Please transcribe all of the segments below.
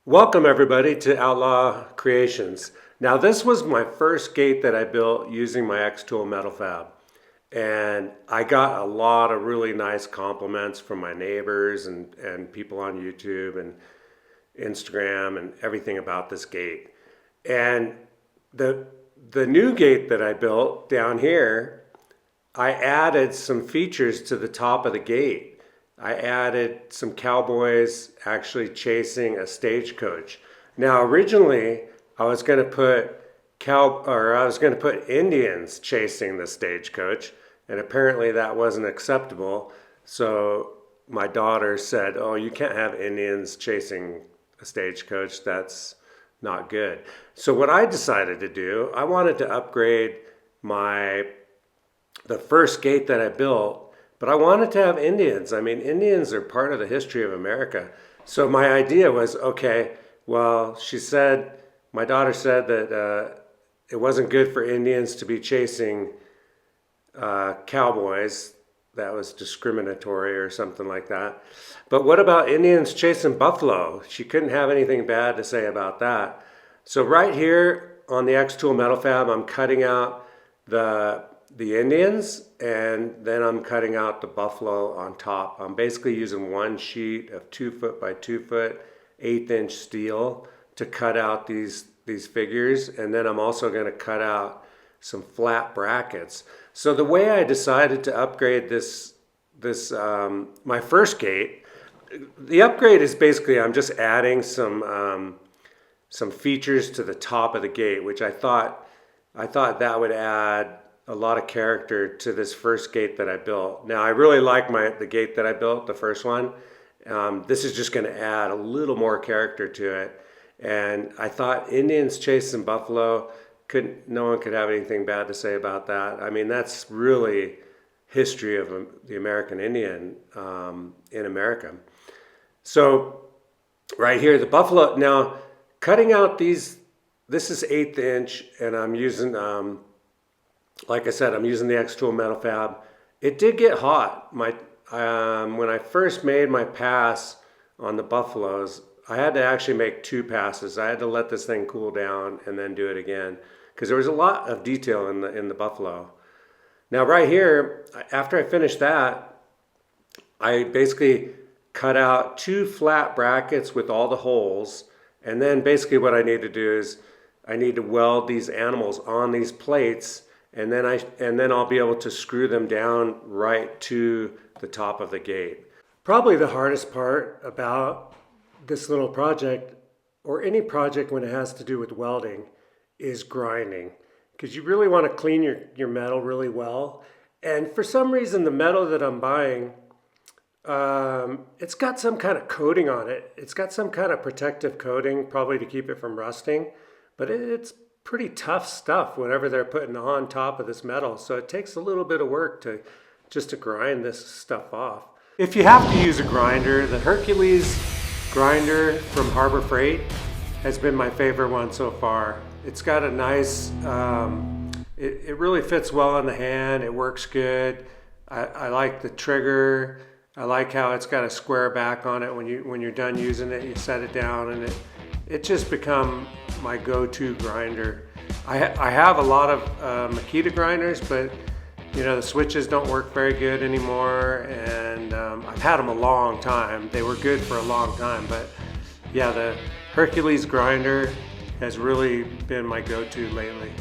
Welcome everybody to Outlaw Creations. Now this was my first gate that I built using my XTOOL Metal Fab. And I got a lot of really nice compliments from my neighbors and people on YouTube and Instagram and everything about this gate. And the new gate that I built down here, I added some features to the top of the gate. I added some cowboys actually chasing a stagecoach. Now originally I was going to put Indians chasing the stagecoach, and apparently that wasn't acceptable. So my daughter said, "Oh, you can't have Indians chasing a stagecoach. That's not good." So what I decided to do, I wanted to upgrade the first gate that I built. But I wanted to have Indians. I mean, Indians are part of the history of America. So my idea was, okay, well, my daughter said that it wasn't good for Indians to be chasing cowboys. That was discriminatory or something like that. But what about Indians chasing buffalo? She couldn't have anything bad to say about that. So right here on the XTOOL Metal Fab, I'm cutting out the Indians, and then I'm cutting out the buffalo on top. I'm basically using one sheet of 2 foot by 2 foot, 1/8 inch steel to cut out these figures. And then I'm also going to cut out some flat brackets. So the way I decided to upgrade my first gate, the upgrade is basically I'm just adding some features to the top of the gate, which I thought that would add a lot of character to this first gate that I built. Now I really like the gate that I built, the first one. This is just going to add a little more character to it. And I thought Indians chasing buffalo, no one could have anything bad to say about that. I mean, that's really history of the American Indian in America. So right here, the buffalo. Now cutting out this is 1/8 inch, and I'm using like I said, I'm using the XTOOL Metal Fab. It did get hot. When I first made my pass on the buffaloes, I had to actually make 2 passes. I had to let this thing cool down and then do it again because there was a lot of detail in the buffalo. Now right here, after I finished that, I basically cut out 2 flat brackets with all the holes, and then basically what I need to do is I need to weld these animals on these plates. And then I'll be able to screw them down right to the top of the gate. Probably the hardest part about this little project, or any project when it has to do with welding, is grinding. Because you really want to clean your metal really well. And for some reason, the metal that I'm buying, it's got some kind of coating on it. It's got some kind of protective coating, probably to keep it from rusting. But it's pretty tough stuff whenever they're putting on top of this metal. So it takes a little bit of work just to grind this stuff off. If you have to use a grinder, the Hercules grinder from Harbor Freight has been my favorite one so far. It's got a nice, it really fits well in the hand. It works good. I like the trigger. I like how it's got a square back on it. When you're done using it, you set it down, and it just become my go-to grinder. I have a lot of Makita grinders, but the switches don't work very good anymore, and I've had them a long time. They were good for a long time, but yeah, the Hercules grinder has really been my go-to lately.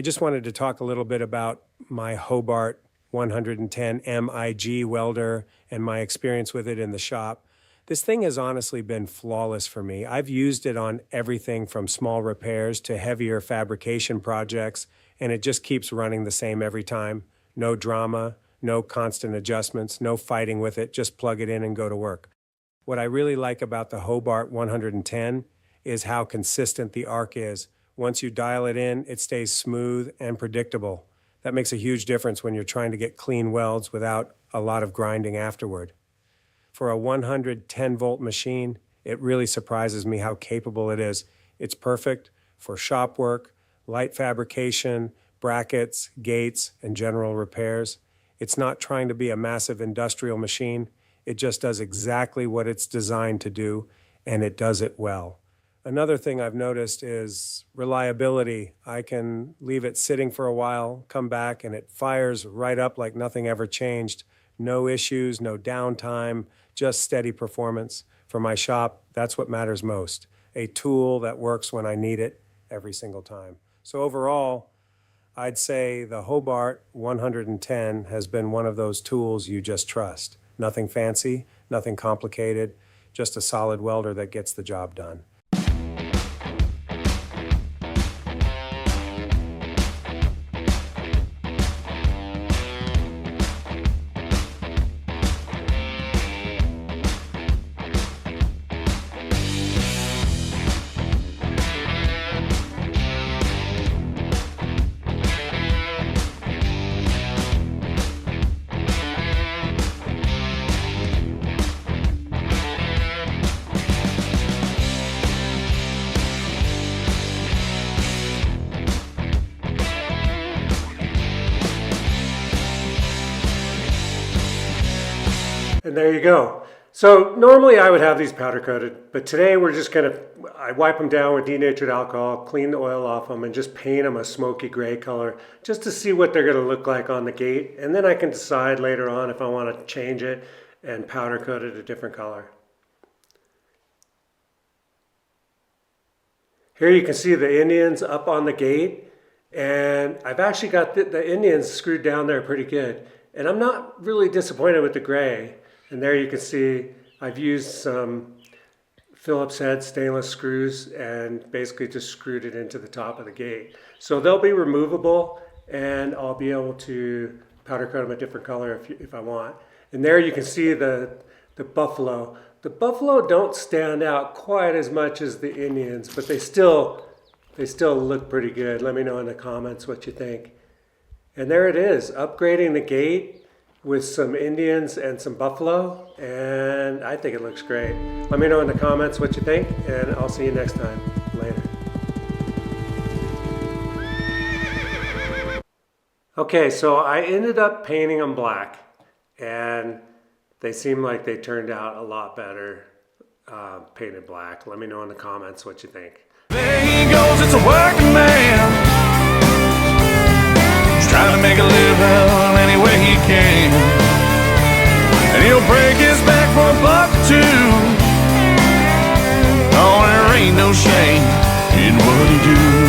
just wanted to talk a little bit about my Hobart 110 MIG welder and my experience with it in the shop. This thing has honestly been flawless for me. I've used it on everything from small repairs to heavier fabrication projects, and it just keeps running the same every time. No drama, no constant adjustments, no fighting with it, just plug it in and go to work. What I really like about the Hobart 110 is how consistent the arc is. Once you dial it in, it stays smooth and predictable. That makes a huge difference when you're trying to get clean welds without a lot of grinding afterward. For a 110-volt machine, it really surprises me how capable it is. It's perfect for shop work, light fabrication, brackets, gates, and general repairs. It's not trying to be a massive industrial machine. It just does exactly what it's designed to do, and it does it well. Another thing I've noticed is reliability. I can leave it sitting for a while, come back, and it fires right up like nothing ever changed. No issues, no downtime, just steady performance. For my shop, that's what matters most. A tool that works when I need it every single time. So overall, I'd say the Hobart 110 has been one of those tools you just trust. Nothing fancy, nothing complicated, just a solid welder that gets the job done. And there you go. So normally I would have these powder coated, but today we're just I wipe them down with denatured alcohol, clean the oil off them, and just paint them a smoky gray color just to see what they're gonna look like on the gate. And then I can decide later on if I wanna change it and powder coat it a different color. Here you can see the Indians up on the gate, and I've actually got the Indians screwed down there pretty good. And I'm not really disappointed with the gray. And there you can see I've used some Phillips head stainless screws and basically just screwed it into the top of the gate. So they'll be removable, and I'll be able to powder coat them a different color if I want. And there you can see the Buffalo. The Buffalo don't stand out quite as much as the Indians, but they still look pretty good. Let me know in the comments what you think. And there it is, upgrading the gate with some Indians and some Buffalo, and I think it looks great. Let me know in the comments what you think, and I'll see you next time. Later. Okay, so I ended up painting them black, and they seem like they turned out a lot better painted black. Let me know in the comments what you think. There he goes, it's a working man, trying to make a living any way he can, and he'll break his back for $1 or $2. Oh, there ain't no shame in what he do.